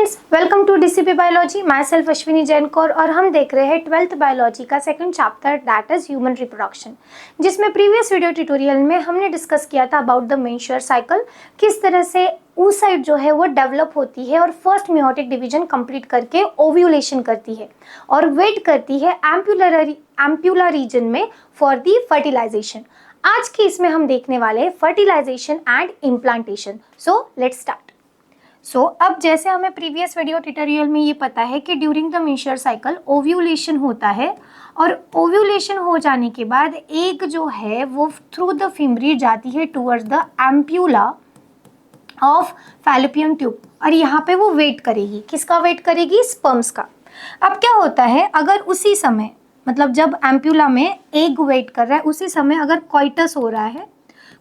Friends, welcome to DCP biology. My self Ashwini Jain Kaur और हम देख रहे हैं 12th बायोलॉजी का second chapter that is human reproduction, जिसमें प्रीवियस वीडियो ट्यूटोरियल में हमने डिस्कस किया था अबाउट द मेंस्ट्रुअल साइकिल, किस तरह से oocyte जो है वो डेवलप होती है और फर्स्ट मियोटिक डिवीजन कंप्लीट करके ओव्यूलेशन करती है और वेट करती है एम्प्यूलर रीजन में फॉर दी फर्टिलाइजेशन। आज की इसमें हम देखने वाले हैं fertilization and implantation. So let's start. अब जैसे हमें प्रीवियस वीडियो ट्यूटोरियल में ये पता है कि during the menstrual cycle ovulation होता है और ओव्यूलेशन हो जाने के बाद एग जो है वो थ्रू द फिम्ब्री जाती है towards the ampulla of fallopian tube और यहाँ पे वो वेट करेगी। किसका वेट करेगी? स्पर्म्स का। अब क्या होता है, अगर उसी समय मतलब जब एम्प्यूला में एग वेट कर रहा है उसी समय अगर कॉइटस हो रहा है,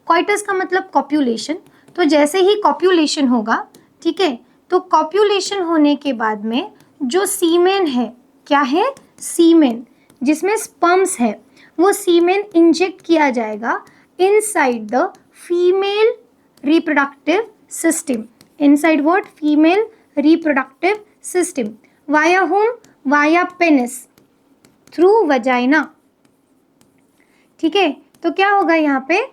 कॉइटस का मतलब कॉप्यूलेशन, तो जैसे ही कॉप्यूलेशन होगा, ठीक है, तो कॉप्यूलेशन होने के बाद में जो सीमेन है, क्या है? सीमेन, जिसमें स्पर्म्स है, वो सीमेन इंजेक्ट किया जाएगा inside the female reproductive system. Inside what? Female reproductive system. Via home? Via penis, through vagina. ठीक है, तो क्या होगा यहाँ पे,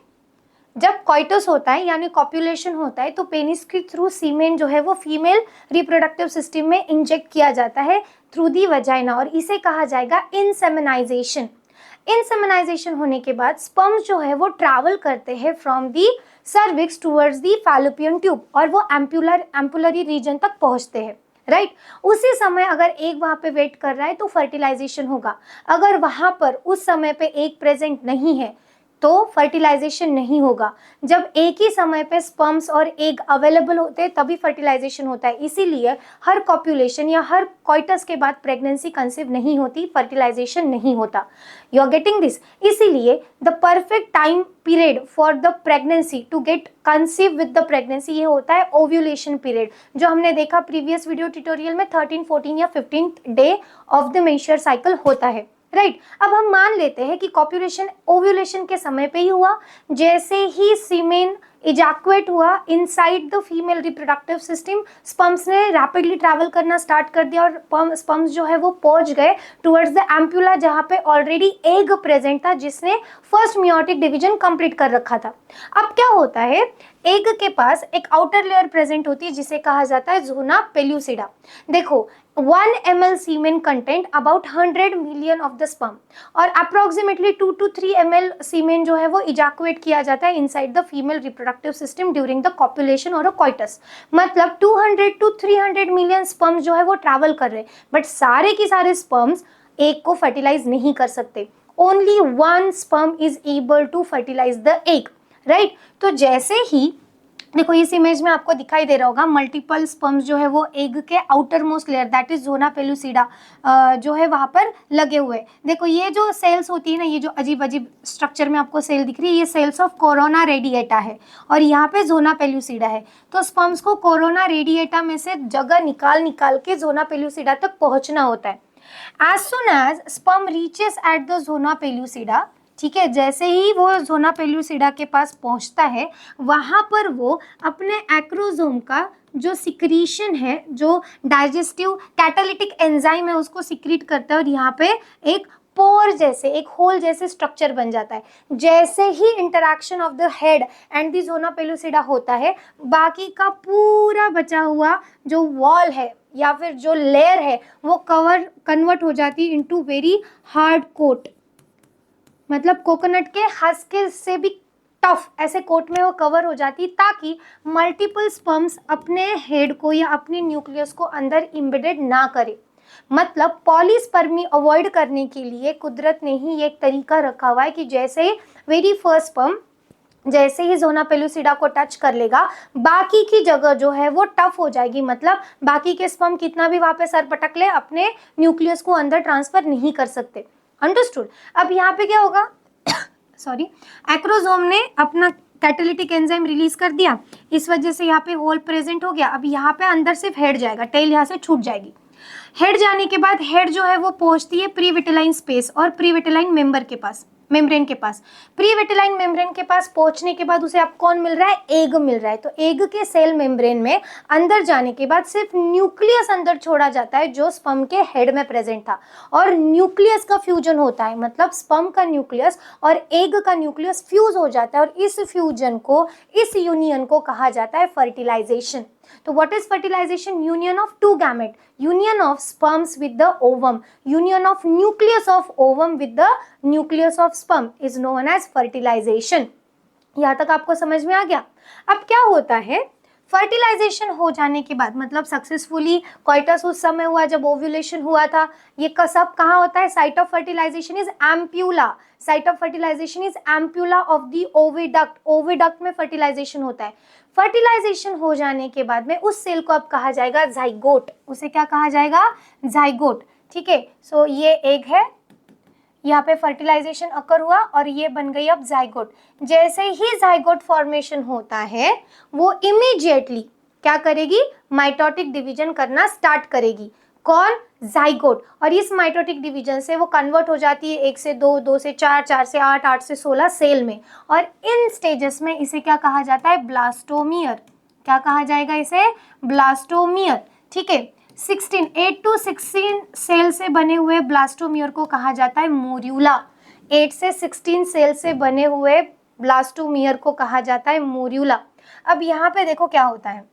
जब कॉइटस होता है यानी कॉप्यूलेशन होता है तो पेनिस के थ्रू सीमेन जो है वो फीमेल रिप्रोडक्टिव सिस्टम में इंजेक्ट किया जाता है थ्रू दी वजाइना और इसे कहा जाएगा इंसेमिनाइजेशन। इंसेमिनाइजेशन होने के बाद स्पर्म्स जो है वो ट्रैवल करते हैं from the cervix towards the fallopian tube और वो एम्पुलरी रीजन तक पहुंचते हैं। राइट, उसी समय अगर एग वहां पे वेट कर रहा है तो फर्टिलाइजेशन होगा। अगर वहां पर उस समय पे एग प्रेजेंट नहीं है तो फर्टिलाइजेशन नहीं होगा। जब एक ही समय पे स्पर्म्स और एग अवेलेबल होते हैं तभी फर्टिलाइजेशन होता है। इसीलिए हर कॉप्यूलेशन या हर कॉइटस के बाद प्रेगनेंसी कंसीव नहीं होती, फर्टिलाइजेशन नहीं होता। You are getting this? इसीलिए the perfect time period for the pregnancy to get conceive with the pregnancy ये होता है ओव्यूलेशन पीरियड, जो हमने देखा प्रीवियस वीडियो ट्यूटोरियल में 13, 14 या 15th day of the menstrual cycle होता है। राइट, अब हम मान लेते हैं कि कॉप्यूलेशन ओव्यूलेशन के समय पे ही हुआ। जैसे ही सीमेन इजैकुएट हुआ inside the female reproductive system, sperms ने रैपिडली ट्रैवल करना स्टार्ट कर दिया और स्पर्म्स जो है वो पहुंच गए टुवर्ड्स द एम्प्यूला जहाँ पे ऑलरेडी एग प्रेजेंट था जिसने फर्स्ट मियोटिक डिवीजन कंप्लीट कर रखा था। अब क्या होता है, एग के पास एक आउटर लेयर प्रेजेंट होती है जिसे कहा जाता है ज़ोना पेल्यूसिडा। देखो 1 ml semen content about 100 million of the sperm और अप्रोक्सीमेटली 2 to 3 ml सीमेन जो है वो इजैकुएट किया जाता है inside the female reproductive system during the copulation और कॉइटस। मतलब 200 to 300 मिलियन स्पर्म्स जो है वो ट्रैवल कर रहे हैं, बट सारे के सारे स्पर्म्स एग को फर्टिलाइज नहीं कर सकते। Only 1 sperm is able to fertilize the egg. Right, तो जैसे ही देखो इस इमेज में आपको दिखाई दे रहा होगा मल्टीपल स्पर्म्स जो है वो एग के outer most layer that is zona pellucida जो है वहां पर लगे हुए। देखो ये जो सेल्स होती है ना, ये जो अजीब अजीब स्ट्रक्चर में आपको सेल दिख रही है, ये सेल्स ऑफ कोरोना रेडिएटा है और यहाँ पे ज़ोना पेल्यूसिडा है। तो स्पर्म्स को कोरोना रेडिएटा में से जगह निकाल के ज़ोना पेल्यूसिडा तक पहुंचना होता है। As soon as sperm reaches at the zona pellucida, ठीक है, जैसे ही वो ज़ोना पेल्यूसिडा के पास पहुंचता है वहां पर वो अपने एक्रोसोम का जो सिक्रीशन है, जो डाइजेस्टिव कैटालिटिक एंजाइम है, उसको सिक्रीट करता है और यहाँ पे एक पोर जैसे, एक होल जैसे स्ट्रक्चर बन जाता है। जैसे ही interaction of the head and the zona pellucida होता है, बाकी का पूरा बचा हुआ जो वॉल है या फिर जो लेयर है वो कन्वर्ट हो जाती है इनटू वेरी हार्ड कोट। मतलब कोकोनट के हस्क से भी टफ ऐसे कोट में वो कवर हो जाती ताकि मल्टीपल स्पर्म्स अपने हेड को या अपने न्यूक्लियस को अंदर इम्बेडेड ना करे। मतलब पॉलीस्पर्मी अवॉइड करने के लिए कुदरत ने ही एक तरीका रखा हुआ है कि जैसे वेरी फर्स्ट स्पर्म जैसे ही ज़ोना पेल्यूसिडा को टच कर लेगा बाकी की जगह जो है वो टफ हो जाएगी। मतलब बाकी के स्पर्म कितना भी वहाँ पे सर पटक ले अपने न्यूक्लियस को अंदर ट्रांसफर नहीं कर सकते। अंडरस्टूड? अब यहाँ पे क्या होगा सॉरी, एक्रोसोम ने अपना कैटालिटिक एंजाइम रिलीज कर दिया, इस वजह से यहाँ पे होल प्रेजेंट हो गया। अब यहाँ पे अंदर सिर्फ हेड जाएगा, टेल यहाँ से छूट जाएगी। हेड जाने के बाद हेड जो है वो पहुंचती है प्रीविटेलाइन स्पेस और प्रीविटेलाइन मेंबर के पास। मेम्ब्रेन के पास। प्री विटिलाइन मेम्ब्रेन के पास पहुंचने के बाद उसे अब कौन मिल रहा है, एग मिल रहा है। तो एग के सेल मेम्ब्रेन में अंदर जाने के बाद सिर्फ न्यूक्लियस अंदर छोड़ा जाता है जो स्पर्म के हेड में प्रेजेंट था, और न्यूक्लियस का फ्यूजन होता है, मतलब स्पर्म का न्यूक्लियस और एग का न्यूक्लियस फ्यूज हो जाता है, और इस फ्यूजन को, इस यूनियन को कहा जाता है फर्टिलाइजेशन। तो what is fertilization? Union of two gamete, union of sperms with the ovum, union of nucleus of ovum with the nucleus of sperm is known as fertilization। यहाँ तक आपको समझ में आ गया। अब क्या होता है, फर्टिलाइजेशन हो जाने के बाद, मतलब सक्सेसफुली कॉइटस उस समय हुआ जब ओव्यूलेशन हुआ था, ये सब कहाँ होता है, site of fertilization is ampulla, site of fertilization is ampulla of the oviduct, oviduct में फर्टिलाइजेशन होता है। फर्टिलाइजेशन हो जाने के बाद में उस सेल को अब कहा जाएगा जाइगोट, उसे क्या कहा जाएगा, जाइगोट। ठीक है, सो ये एग है, यहाँ पे फर्टिलाइजेशन अकर हुआ और ये बन गई अब जाइगोट। जैसे ही जाइगोट फॉर्मेशन होता है वो इमीडिएटली क्या करेगी, माइटोटिक डिवीजन करना स्टार्ट करेगी। कौन, जाइगोट। और इस माइटोटिक डिवीजन से वो कन्वर्ट हो जाती है 1 से 2, 2 से 4, 4 से 8, 8 से 16 सेल में, और इन स्टेजेस में इसे क्या कहा जाता है, ब्लास्टोमियर। क्या कहा जाएगा इसे, ब्लास्टोमियर। ठीक है, 8 to 16 सेल से बने हुए ब्लास्टोमियर को कहा जाता है मोर्यूला। 8 से 16 सेल से बने हुए ब्लास्टोमियर को कहा जाता है मोर्यूला। अब यहाँ पे देखो क्या होता है,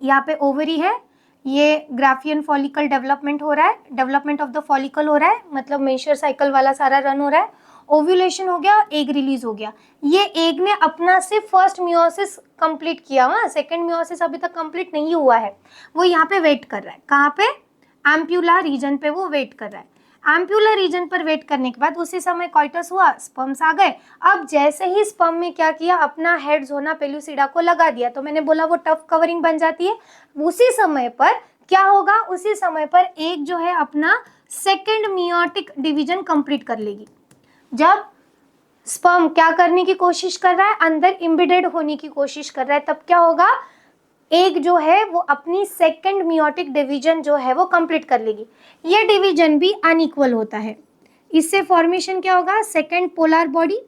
यहाँ पे ओवरी है, ये ग्राफियन फॉलिकल डेवलपमेंट हो रहा है, डेवलपमेंट ऑफ द फॉलिकल हो रहा है, मतलब मेंस्ट्रुअल साइकिल वाला सारा रन हो रहा है, ओव्यूलेशन हो गया, एग रिलीज हो गया। ये एग ने अपना सिर्फ फर्स्ट मियोसिस कंप्लीट किया हुआ, सेकंड मियोसिस अभी तक कंप्लीट नहीं हुआ है, वो यहाँ पे वेट कर रहा है। कहाँ पे, एम्प्यूला रीजन पे वो वेट कर रहा है। एम्प्यूलर रीजन पर वेट करने के बाद उसी समय कॉइटस हुआ, स्पर्म्स आ गए। अब जैसे ही स्पर्म में क्या किया, अपना हेड ज़ोना पेलुसिडा को लगा दिया, तो मैंने बोला वो टफ कवरिंग बन जाती है। उसी समय पर क्या होगा, उसी समय पर एक जो है अपना सेकेंड मियोटिक डिवीजन कंप्लीट कर लेगी। जब स्पर्म क्या करने की कोशिश कर रहा है, अंदर इम्बेडेड होने की कोशिश कर रहा है, तब क्या होगा, एक जो है वो अपनी सेकंड मियोटिक डिवीजन जो है वो कंप्लीट कर लेगी। ये डिवीजन भी अनइक्वल होता है, इससे फॉर्मेशन क्या होगा, सेकंड पोलर बॉडी।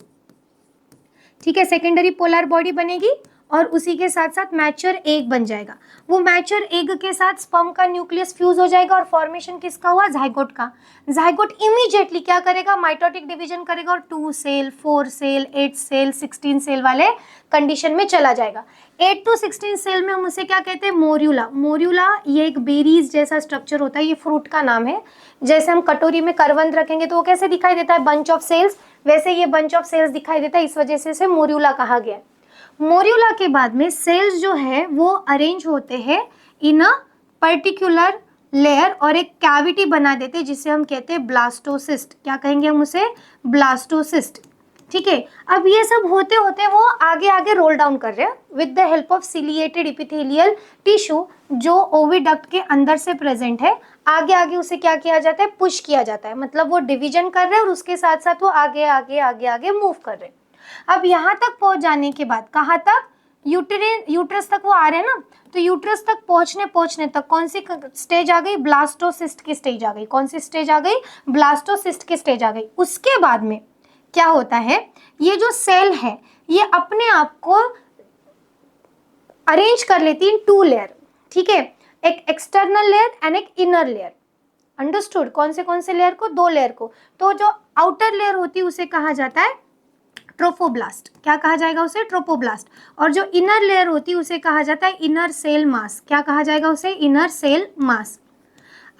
ठीक है, सेकेंडरी पोलर बॉडी बनेगी और उसी के साथ साथ मैच्योर एग बन जाएगा। वो मैच्योर एग के साथ स्पर्म का न्यूक्लियस फ्यूज हो जाएगा और फॉर्मेशन किसका हुआ, जाइगोट का। जाइगोट इमीडिएटली क्या करेगा, माइटोटिक डिवीजन करेगा और 2 सेल, 4 सेल, 8 सेल, 16 सेल वाले कंडीशन में चला जाएगा। 8 to 16 सेल में हम उसे क्या कहते हैं, मोर्यूला। मोर्यूला ये एक बेरीज जैसा स्ट्रक्चर होता है, ये फ्रूट का नाम है। जैसे हम कटोरी में करवंद रखेंगे तो वो कैसे दिखाई देता है, बंच ऑफ सेल्स, वैसे ये बंच ऑफ सेल्स दिखाई देता है, इस वजह से इसे मोर्यूला कहा गया। मोर्यूला के बाद में सेल्स जो है वो अरेंज होते हैं इन अ पर्टिकुलर लेयर और एक कैविटी बना देते हैं जिसे हम कहते हैं ब्लास्टोसिस्ट। क्या कहेंगे हम उसे, ब्लास्टोसिस्ट। ठीक है, अब ये सब होते होते वो आगे आगे रोल डाउन कर रहे हैं with the help of ciliated epithelial tissue जो ओविडक्ट के अंदर से प्रेजेंट है। आगे आगे उसे क्या किया जाता है, पुश किया जाता है, मतलब वो डिवीजन कर रहे हैं और उसके साथ साथ वो आगे आगे आगे आगे मूव कर रहे हैं। अब यहाँ तक पहुंच जाने के बाद, कहाँ तक, यूट्रस तक वो आ रहे हैं ना, तो यूट्रस तक पहुंचने तक कौन सी स्टेज आ गई, ब्लास्टोसिस्ट की स्टेज आ गई। कौन सी स्टेज आ गई, ब्लास्टोसिस्ट की स्टेज आ गई। उसके बाद में क्या होता है, ये जो सेल है ये अपने आप को अरेंज कर लेती है इन 2 लेयर। ठीक है, एक एक्सटर्नल लेयर एंड एक इनर लेयर। अंडरस्टूड, कौन से लेयर को, 2 लेयर को। तो जो आउटर लेयर होती है उसे कहा जाता है ट्रोफोब्लास्ट। क्या कहा जाएगा उसे, ट्रोफोब्लास्ट। और जो इनर लेयर होती है उसे कहा जाता है इनर सेल मास। क्या कहा जाएगा उसे, इनर सेल मास।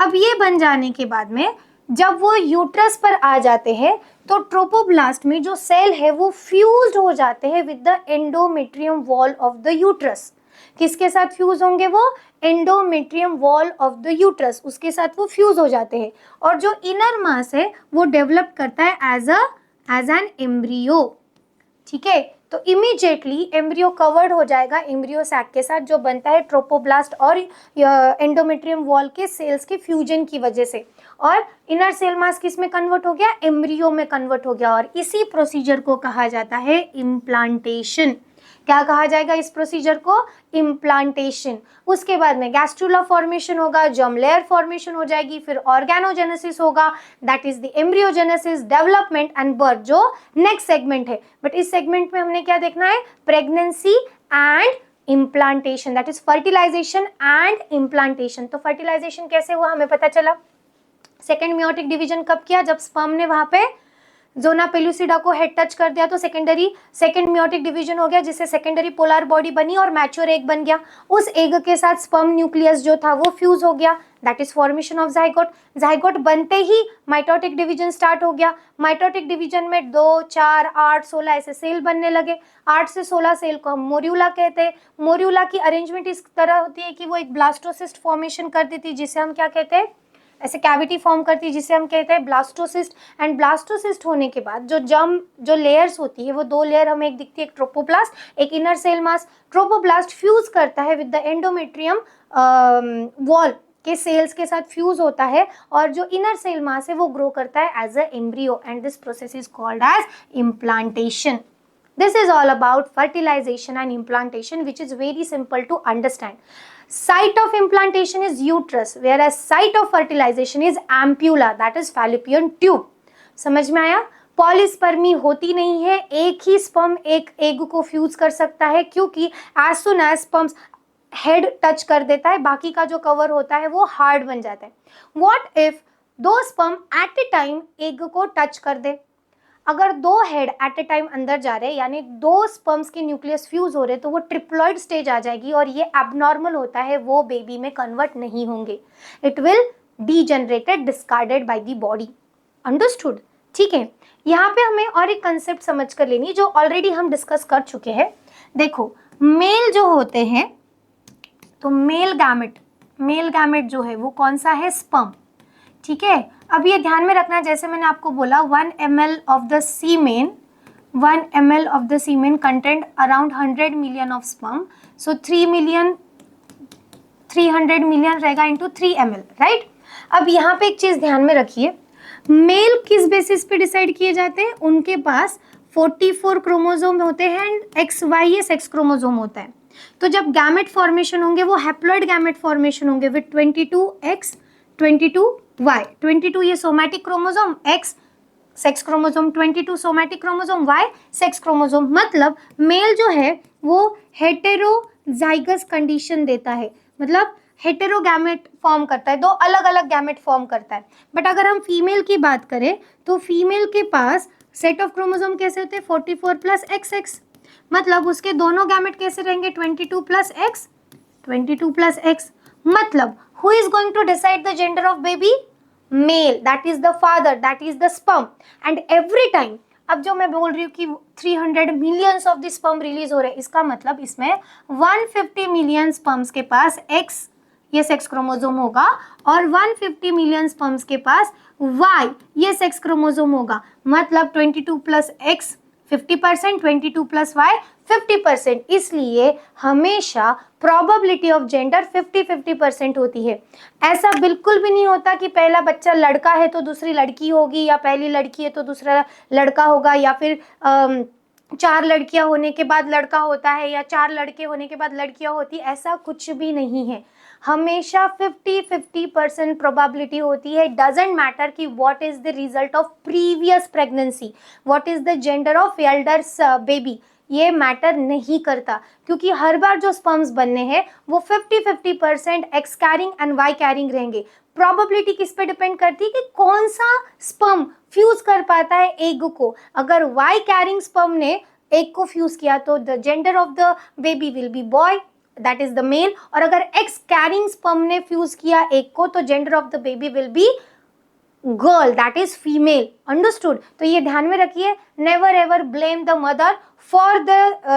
अब ये बन जाने के बाद में जब वो यूट्रस पर आ जाते हैं तो ट्रोपोब्लास्ट में जो सेल है वो फ्यूज्ड हो जाते हैं with the endometrium wall of the uterus. किसके साथ फ्यूज होंगे वो, endometrium wall of the uterus, उसके साथ वो फ्यूज हो जाते हैं। और जो इनर मास है वो डेवलप करता है एज एन एम्ब्रियो। ठीक है, तो इमीडिएटली एम्ब्रियो कवर्ड हो जाएगा एम्ब्रियो सैक के साथ जो बनता है ट्रोपोब्लास्ट और एंडोमेट्रियम वॉल के सेल्स के फ्यूजन की वजह से। और इनर सेल मास किस में कन्वर्ट हो गया, एम्ब्रियो में कन्वर्ट हो गया। और इसी प्रोसीजर को कहा जाता है इम्प्लांटेशन। क्या कहा जाएगा इस प्रोसीजर को? इम्प्लांटेशन। उसके बाद में गैस्ट्रुला फॉर्मेशन होगा, जर्म लेयर फॉर्मेशन हो जाएगी, फिर ऑर्गेनोजेनेसिस होगा, that is the embryogenesis, development and birth, जो नेक्स्ट सेगमेंट है। बट इस सेगमेंट में हमने क्या देखना है? Pregnancy and implantation, that is fertilization and implantation. तो फर्टिलाइजेशन कैसे हुआ हमें पता चला। सेकेंड मियोटिक डिवीजन कब किया? जब स्पर्म ने वहां पे जोना पेलुसिडा को हेड टच कर दिया तो सेकेंड मियोटिक डिवीजन हो गया, जिससे सेकेंडरी पोलर बॉडी बनी और मैच्योर एग बन गया। उस एग के साथ स्पर्म न्यूक्लियस जो था वो फ्यूज हो गया, that is formation of zygote. Zygote बनते ही माइटोटिक डिवीजन स्टार्ट हो गया। माइटोटिक डिवीजन में 2, 4, 8, 16 ऐसे सेल बनने लगे। 8 से 16 सेल को हम मोर्यूला कहते हैं। मोर्यूला की अरेंजमेंट इस तरह होती है कि वो एक ब्लास्टोसिस्ट फॉर्मेशन कर देती है, जिसे हम क्या कहते हैं? ऐसे कैविटी फॉर्म करती है, जिसे हम कहते हैं ब्लास्टोसिस्ट। एंड ब्लास्टोसिस्ट होने के बाद जो लेयर्स होती है वो 2 लेयर हमें एक दिखती है, एक ट्रोपोप्लास्ट, एक inner cell mass. Trophoblast fuse करता है विद द एंडोमेट्रियम वॉल के सेल्स के साथ फ्यूज होता है, और जो इनर सेल मास है वो ग्रो करता है as a embryo, and this process is called as implantation. This is all about fertilization and implantation, which is very simple to understand. Site of implantation is uterus, whereas site of fertilization is ampulla, that is fallopian tube. समझ में आया? Polyspermy होती नहीं है, एक ही sperm एक egg को fuse कर सकता है, क्योंकि as soon as sperms head touch कर देता है, बाकी का जो कवर होता है वो हार्ड बन जाता है. What if 2 sperm at a time egg को टच कर दे? अगर 2 हेड एट ए टाइम अंदर जा रहे हैं, यानी 2 स्पर्म्स के न्यूक्लियस फ्यूज हो रहे हैं, तो वो ट्रिप्लॉइड स्टेज आ जाएगी, और ये एबनॉर्मल होता है, वो बेबी में कन्वर्ट नहीं होंगे. It will degenerated, discarded by the body. Understood? ठीक है. यहाँ पे हमें और एक कंसेप्ट समझ कर लेनी, जो ऑलरेडी हम डिस्कस कर चुके हैं. देखो, मेल जो होते हैं, तो मेल गैमेट जो है वो कौन सा है? स्पर्म. ठीक है. अब ये ध्यान में रखना, जैसे मैंने आपको बोला 1 ml of the semen contained around 100 million of sperm, so 300 million रहेगा into 3 ml, राइट. अब यहाँ पे एक चीज ध्यान में रखिए, मेल किस बेसिस पे डिसाइड किए जाते हैं? उनके पास 44 क्रोमोसोम होते हैं एंड XY सेक्स क्रोमोसोम होता है. तो जब गैमेट फॉर्मेशन होंगे वो हैप्लॉइड गैमेट फॉर्मेशन होंगे विद 22X 22Y. 22 ये somatic chromosome, X sex chromosome, 22 somatic chromosome, Y sex chromosome. मतलब मेल जो है वो हेटेरोजाइगस कंडीशन देता है, मतलब हेटेरो गैमेट फॉर्म करता है, 2 अलग अलग गैमेट फॉर्म करता है. बट अगर हम फीमेल की बात करें तो फीमेल के पास सेट ऑफ क्रोमोसोम कैसे होते हैं? 44 प्लस XX. मतलब उसके दोनों गैमेट कैसे रहेंगे? 22 प्लस X 22 प्लस X. मतलब who is going to decide the gender of baby? Male, that is the father, that is the sperm. And every time, अब जो मैं बोल रही हूँ कि 300 millions of the sperm release हो रहे हैं, इसका मतलब इसमें 150 मिलियन स्पर्म्स के पास X ये सेक्स क्रोमोसोम होगा, और 150 मिलियन स्पर्म्स के पास Y ये सेक्स क्रोमोसोम होगा. मतलब 22 प्लस X 50%, 22 प्लस Y 50%. इसलिए हमेशा प्रोबेबिलिटी ऑफ जेंडर 50-50% होती है. ऐसा बिल्कुल भी नहीं होता कि पहला बच्चा लड़का है तो दूसरी लड़की होगी, या पहली लड़की है तो दूसरा लड़का होगा, या फिर 4 लड़कियां होने के बाद लड़का होता है, या 4 लड़के होने के बाद लड़कियां होती. ऐसा कुछ भी नहीं है. हमेशा 50-50% प्रोबेबिलिटी होती है. डजेंट मैटर कि what is the result of previous pregnancy, what is the gender of elders baby, ये मैटर नहीं करता, क्योंकि हर बार जो स्पर्म्स बनने हैं वो 50-50% X carrying and Y carrying रहेंगे. प्रोबेबिलिटी किस पे डिपेंड करती है कि कौन सा स्पर्म फ्यूज कर पाता है एग को. अगर Y कैरिंग स्पर्म ने एग को फ्यूज किया तो the gender of the baby will be boy, that is the male. और अगर X कैरिंग स्पर्म ने फ्यूज किया एग को तो gender of the baby will be girl, that is female. Understood? तो ये ध्यान में रखिए. Never ever blame the mother for the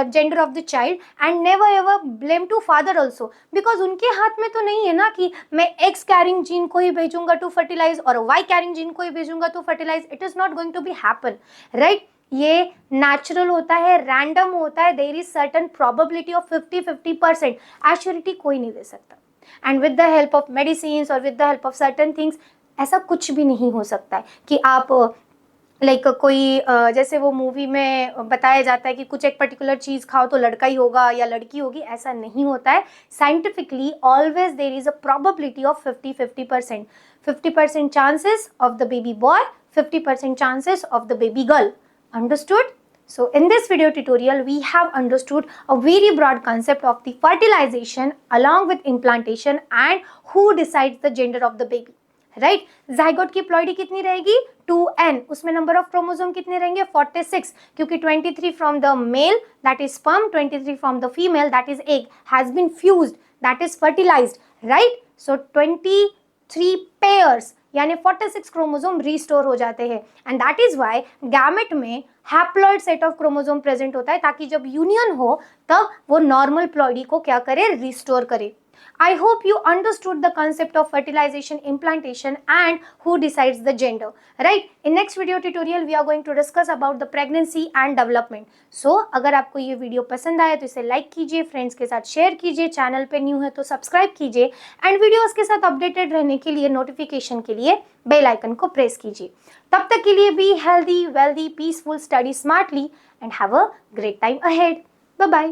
gender of the child, and never ever blame to father also, because उनके हाथ में तो नहीं है ना कि मैं X कैरिंग जीन को ही भेजूंगा टू फर्टिलाइज और Y कैरिंग जीन को ही भेजूंगा to fertilise. It is not going to be happen, right. ये नेचुरल होता है, रैंडम होता है. There is certain probability of 50-50%. Assurity कोई नहीं दे सकता. And with the help of medicine और with the help of certain things ऐसा कुछ भी नहीं हो सकता है कि आप कोई जैसे वो मूवी में बताया जाता है कि कुछ एक पर्टिकुलर चीज खाओ तो लड़का ही होगा या लड़की होगी, ऐसा नहीं होता है। Scientifically always there is a probability of 50-50%। 50% chances of the baby boy, 50% chances of the baby girl. Understood? So in this video tutorial we have understood a very broad concept of the fertilization along with implantation and who decides the gender of the baby. Right, zygote की ploidy कितनी रहेगी 2n, उसमें number of chromosome कितने रहेंगे 46, क्योंकि 23 from the male that is sperm, 23 from the female that is egg has been fused that is fertilised, right. So 23 pairs यानी 46 chromosome restore हो जाते हैं and that is why gamete में haploid set of chromosome present होता है, ताकि जब union हो तब वो नॉर्मल प्लॉइडी को क्या करे, रिस्टोर करे। I hope you understood the concept of fertilization, implantation and who decides the gender, right? In next video tutorial we are going to discuss about the pregnancy and development. So अगर आपको ये video पसंद आए तो इसे like कीजिए, friends के साथ शेयर कीजिए, चैनल पे न्यू है तो सब्सक्राइब कीजिए एंड वीडियोस के साथ अपडेटेड रहने के लिए नोटिफिकेशन के लिए बेल आइकन को प्रेस कीजिए। तब तक के लिए be healthy, wealthy, peaceful, study smartly and have a great time ahead. Bye bye.